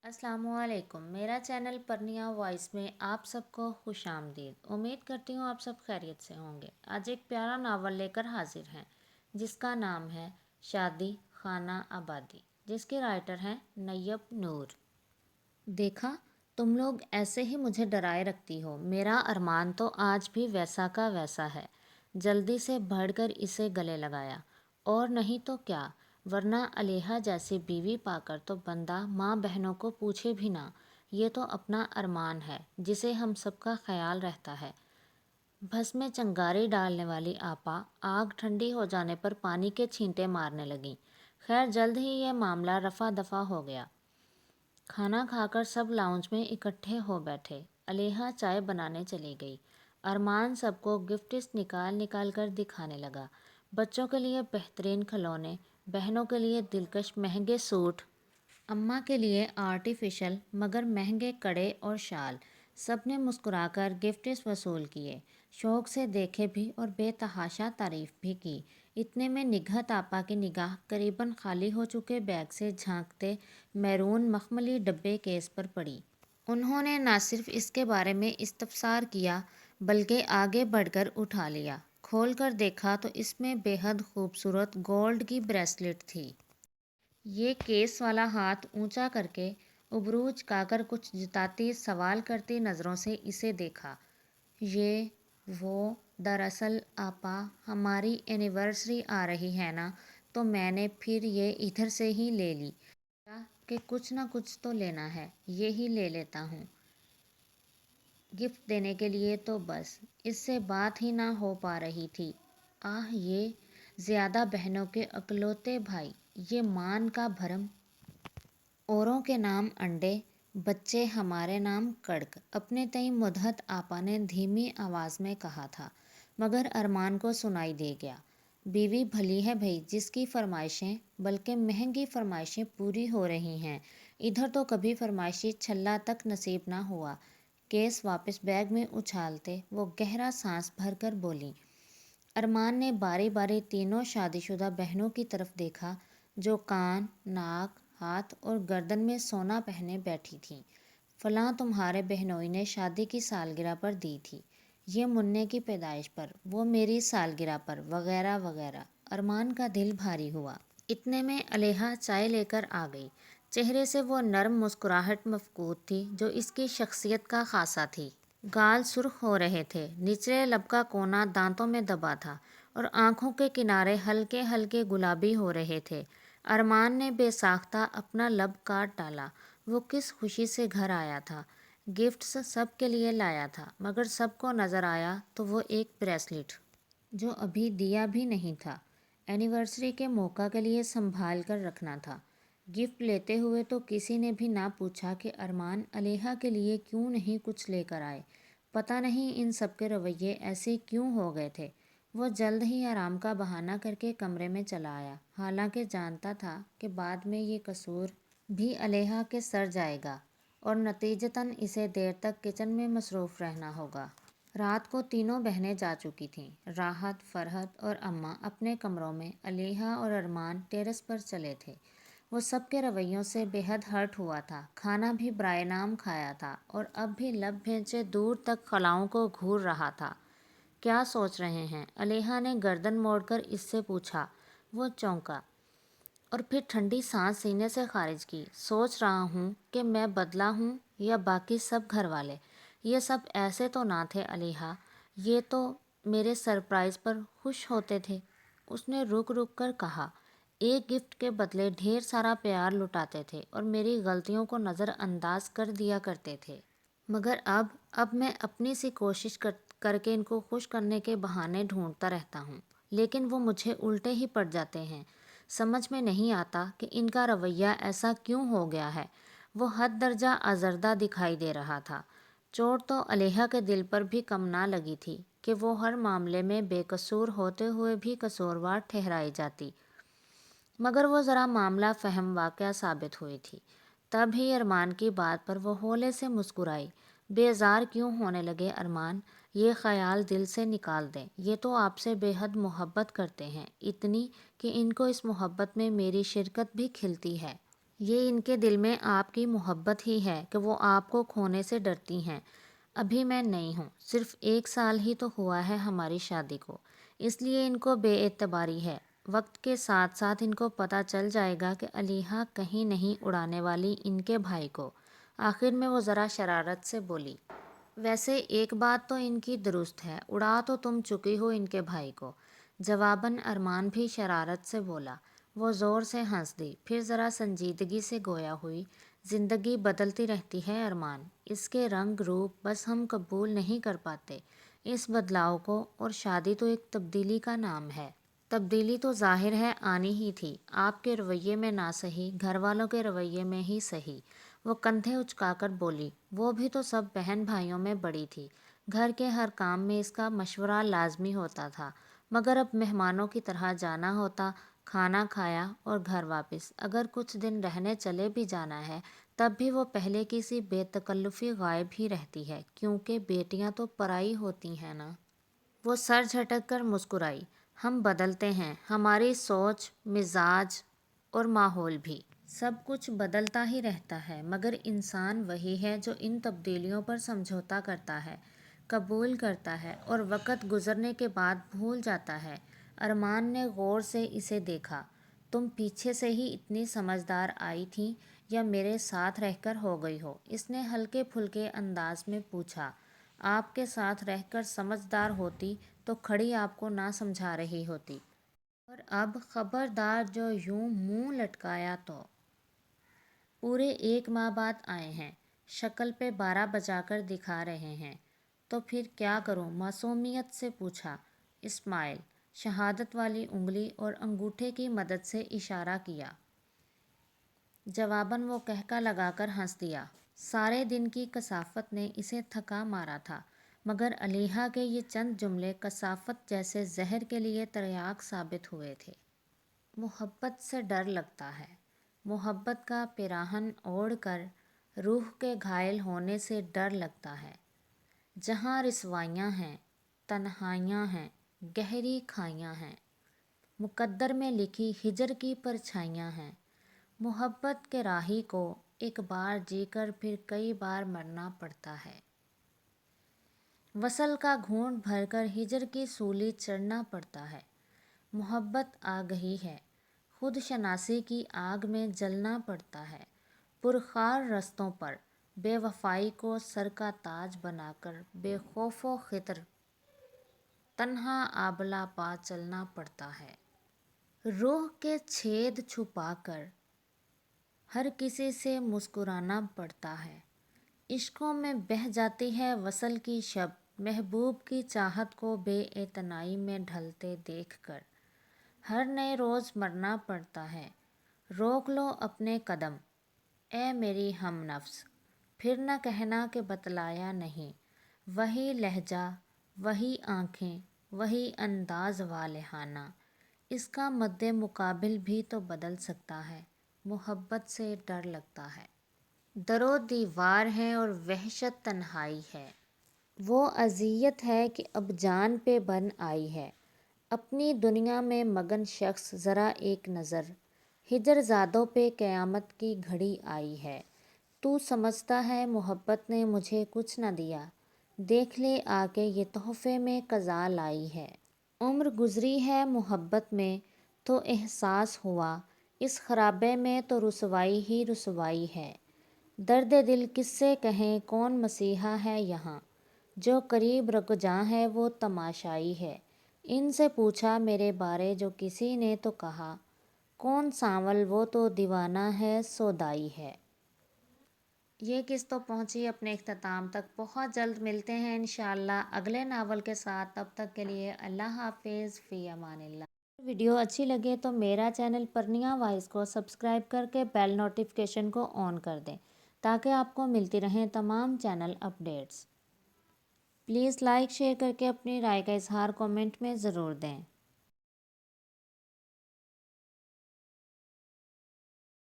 अस्सलाम वालेकुम। मेरा चैनल परनिया वॉइस में आप सबको खुश आमदीद। उम्मीद करती हूँ आप सब खैरियत से होंगे। आज एक प्यारा नावल लेकर हाजिर हैं जिसका नाम है शादी खाना आबादी, जिसके राइटर हैं नैयब नूर। देखा, तुम लोग ऐसे ही मुझे डराए रखती हो। मेरा अरमान तो आज भी वैसा का वैसा है। जल्दी से बढ़कर इसे गले लगाया। और नहीं तो क्या, वरना अलेहा जैसी बीवी पाकर तो बंदा माँ बहनों को पूछे भी ना। ये तो अपना अरमान है जिसे हम सबका ख्याल रहता है। भस में चंगारी डालने वाली आपा आग ठंडी हो जाने पर पानी के छींटे मारने लगी। खैर, जल्द ही यह मामला रफा दफा हो गया। खाना खाकर सब लाउंज में इकट्ठे हो बैठे। अलेहा चाय बनाने चली गई। अरमान सबको गिफ्ट्स निकाल निकाल कर दिखाने लगा। बच्चों के लिए बेहतरीन खिलौने, बहनों के लिए दिलकश महंगे सूट, अम्मा के लिए आर्टिफिशियल मगर महंगे कड़े और शाल। सबने मुस्कुराकर गिफ्ट्स वसूल किए, शौक से देखे भी और बेतहाशा तारीफ भी की। इतने में निघत आपा की निगाह करीबन खाली हो चुके बैग से झांकते मैरून मखमली डब्बे केस पर पड़ी। उन्होंने न सिर्फ इसके बारे में इस्तफसार किया बल्कि आगे बढ़कर उठा लिया। खोल कर देखा तो इसमें बेहद खूबसूरत गोल्ड की ब्रेसलेट थी। ये केस वाला हाथ ऊंचा करके उबरूज काकर कुछ जताती सवाल करती नज़रों से इसे देखा। ये वो, दरअसल आपा, हमारी एनिवर्सरी आ रही है ना, तो मैंने फिर ये इधर से ही ले ली कि कुछ ना कुछ तो लेना है, ये ही ले लेता हूँ। गिफ्ट देने के लिए तो बस इससे बात ही ना हो पा रही थी। आह, ये ज़्यादा बहनों के अकलौते भाई, ये मान का भरम। औरों के नाम अंडे, बच्चे हमारे नाम कड़क, अपने तई मुदहत आपा ने धीमी आवाज़ में कहा था, मगर अरमान को सुनाई दे गया। बीवी भली है भई, जिसकी फरमाइशें, बल्कि महंगी फरमाइशें पूरी हो रही हैं। इधर तो कभी फरमाइशी छल्ला तक नसीब ना हुआ। केस वापस बैग में उछालते वो गहरा सांस भरकर बोली। अरमान ने बारी बारी तीनों शादीशुदा बहनों की तरफ देखा जो कान, नाक, हाथ और गर्दन में सोना पहने बैठी थीं। फलां तुम्हारे बहनोई ने शादी की सालगिरह पर दी थी, ये मुन्ने की पैदाइश पर, वो मेरी सालगिरह पर, वगैरह वगैरह। अरमान का दिल भारी हुआ। इतने में अलेहा चाय लेकर आ गई। चेहरे से वो नर्म मुस्कुराहट मफकूद थी जो इसकी शख्सियत का खासा थी। गाल सुर्ख हो रहे थे, निचले लब का कोना दांतों में दबा था और आंखों के किनारे हल्के हल्के गुलाबी हो रहे थे। अरमान ने बेसाख्ता अपना लब काट डाला। वो किस खुशी से घर आया था। गिफ्ट्स सब के लिए लाया था, मगर सबको नज़र आया तो वो एक ब्रेसलेट जो अभी दिया भी नहीं था, एनिवर्सरी के मौका के लिए संभाल कर रखना था। गिफ्ट लेते हुए तो किसी ने भी ना पूछा कि अरमान अलेहा के लिए क्यों नहीं कुछ लेकर आए। पता नहीं इन सब के रवैये ऐसे क्यों हो गए थे। वो जल्द ही आराम का बहाना करके कमरे में चला आया, हालांकि जानता था कि बाद में ये कसूर भी अलेहा के सर जाएगा और नतीजतन इसे देर तक किचन में मसरूफ़ रहना होगा। रात को तीनों बहनें जा चुकी थीं। राहत, फरहत और अम्मा अपने कमरों में, अलेहा और अरमान टेरेस पर चले थे। वो सबके रवैयों से बेहद हर्ट हुआ था। खाना भी बराए नाम खाया था और अब भी लब भेंचे दूर तक खलाओं को घूर रहा था। क्या सोच रहे हैं? अलेहा ने गर्दन मोड़कर इससे पूछा। वो चौंका और फिर ठंडी सांस सीने से खारिज की। सोच रहा हूँ कि मैं बदला हूँ या बाकी सब घर वाले। ये सब ऐसे तो ना थे अलीहा, ये तो मेरे सरप्राइज़ पर खुश होते थे। उसने रुक रुक कर कहा। एक गिफ्ट के बदले ढेर सारा प्यार लुटाते थे और मेरी गलतियों को नज़रअंदाज कर दिया करते थे। मगर अब मैं अपनी सी कोशिश करके इनको खुश करने के बहाने ढूंढता रहता हूँ, लेकिन वो मुझे उल्टे ही पड़ जाते हैं। समझ में नहीं आता कि इनका रवैया ऐसा क्यों हो गया है। वो हद दर्जा आज़रदा दिखाई दे रहा था। चोट तो अलेहा के दिल पर भी कम ना लगी थी कि वो हर मामले में बेकसूर होते हुए भी कसूरवार ठहराई जाती, मगर वो ज़रा मामला फ़हम वाक़या साबित हुई थी। तब ही अरमान की बात पर वो होले से मुस्कुराई। बेजार क्यों होने लगे अरमान? ये ख़याल दिल से निकाल दें। ये तो आपसे बेहद मोहब्बत करते हैं, इतनी कि इनको इस मोहब्बत में मेरी शिरकत भी खिलती है। یہ ان کے دل میں آپ کی محبت ہی ہے کہ وہ آپ کو کھونے سے ڈرتی ہیں۔ ابھی میں نئی ہوں، صرف 1 سال ہی تو ہوا ہے ہماری شادی کو، اس لیے ان کو بے اعتباری ہے۔ وقت کے ساتھ ساتھ ان کو پتہ چل جائے گا کہ علیحہ کہیں نہیں اڑانے والی ان کے بھائی کو۔ آخر میں وہ ذرا شرارت سے بولی، ویسے ایک بات تو ان کی درست ہے، اڑا تو تم چکی ہو ان کے بھائی کو۔ جواباً ارمان بھی شرارت سے بولا۔ وہ زور سے ہنس دی، پھر ذرا سنجیدگی سے گویا ہوئی، زندگی بدلتی رہتی ہے ارمان، اس کے رنگ روپ بس ہم قبول نہیں کر پاتے اس بدلاؤ کو، اور شادی تو ایک تبدیلی کا نام ہے۔ تبدیلی تو ظاہر ہے آنی ہی تھی، آپ کے رویے میں نہ سہی، گھر والوں کے رویے میں ہی سہی۔ وہ کندھے اچکا کر بولی، وہ بھی تو سب بہن بھائیوں میں بڑی تھی، گھر کے ہر کام میں اس کا مشورہ لازمی ہوتا تھا، مگر اب مہمانوں کی طرح جانا ہوتا، کھانا کھایا اور گھر واپس۔ اگر کچھ دن رہنے چلے بھی جانا ہے تب بھی وہ پہلے کی سی بے تکلفی غائب ہی رہتی ہے، کیونکہ بیٹیاں تو پرائی ہوتی ہیں نا۔ وہ سر جھٹک کر مسکرائی، ہم بدلتے ہیں، ہماری سوچ، مزاج اور ماحول بھی، سب کچھ بدلتا ہی رہتا ہے، مگر انسان وہی ہے جو ان تبدیلیوں پر سمجھوتا کرتا ہے، قبول کرتا ہے اور وقت گزرنے کے بعد بھول جاتا ہے۔ ارمان نے غور سے اسے دیکھا، تم پیچھے سے ہی اتنی سمجھدار آئی تھیں یا میرے ساتھ رہ کر ہو گئی ہو؟ اس نے ہلکے پھلکے انداز میں پوچھا۔ آپ کے ساتھ رہ کر سمجھدار ہوتی تو کھڑی آپ کو نہ سمجھا رہی ہوتی، اور اب خبردار جو یوں منہ لٹکایا تو۔ پورے 1 ماہ بعد آئے ہیں، شکل پہ 12 بجا کر دکھا رہے ہیں، تو پھر کیا کروں؟ معصومیت سے پوچھا اسماعیل۔ شہادت والی انگلی اور انگوٹھے کی مدد سے اشارہ کیا۔ جواباً وہ قہقہ لگا کر ہنس دیا۔ سارے دن کی کثافت نے اسے تھکا مارا تھا، مگر علیحہ کے یہ چند جملے کثافت جیسے زہر کے لیے تریاق ثابت ہوئے تھے۔ محبت سے ڈر لگتا ہے، محبت کا پیراہن اوڑھ کر روح کے گھائل ہونے سے ڈر لگتا ہے۔ جہاں رسوائیاں ہیں، تنہائیاں ہیں، گہری کھائیاں ہیں، مقدر میں لکھی ہجر کی پرچھائیاں ہیں، محبت کے راہی کو ایک بار جی کر پھر کئی بار مرنا پڑتا ہے۔ وصل کا گھونٹ بھر کر ہجر کی سولی چڑھنا پڑتا ہے۔ محبت آ گئی ہے، خود شناسی کی آگ میں جلنا پڑتا ہے۔ پرخار رستوں پر بے وفائی کو سر کا تاج بنا کر بے خوف و خطر تنہا آبلہ پا چلنا پڑتا ہے۔ روح کے چھید چھپا کر ہر کسی سے مسکرانا پڑتا ہے۔ عشقوں میں بہہ جاتی ہے وصل کی شب، محبوب کی چاہت کو بے اعتنائی میں ڈھلتے دیکھ کر ہر نئے روز مرنا پڑتا ہے۔ روک لو اپنے قدم اے میری ہم نفس، پھر نہ کہنا کہ بتلایا نہیں، وہی لہجہ، وہی آنکھیں، وہی انداز والہانہ، اس کا مد مقابل بھی تو بدل سکتا ہے۔ محبت سے ڈر لگتا ہے۔ در و دیوار ہے اور وحشت تنہائی ہے، وہ اذیت ہے کہ اب جان پہ بن آئی ہے۔ اپنی دنیا میں مگن شخص ذرا ایک نظر، ہجر زادوں پہ قیامت کی گھڑی آئی ہے۔ تو سمجھتا ہے محبت نے مجھے کچھ نہ دیا، دیکھ لے آ کے یہ تحفے میں قضا لائی ہے۔ عمر گزری ہے محبت میں تو احساس ہوا، اس خرابے میں تو رسوائی ہی رسوائی ہے۔ درد دل کس سے کہیں، کون مسیحا ہے یہاں، جو قریب رکجا ہے وہ تماشائی ہے۔ ان سے پوچھا میرے بارے جو کسی نے تو کہا، کون سانول وہ تو دیوانہ ہے سودائی ہے۔ یہ قسط تو پہنچی اپنے اختتام تک، بہت جلد ملتے ہیں انشاءاللہ اگلے ناول کے ساتھ، تب تک کے لیے اللہ حافظ، فی امان اللہ۔ ویڈیو اچھی لگے تو میرا چینل پرنیا وائس کو سبسکرائب کر کے بیل نوٹیفیکیشن کو آن کر دیں تاکہ آپ کو ملتی رہیں تمام channel updates. Please like share کر کے اپنی رائے کا اظہار کامنٹ میں ضرور دیں۔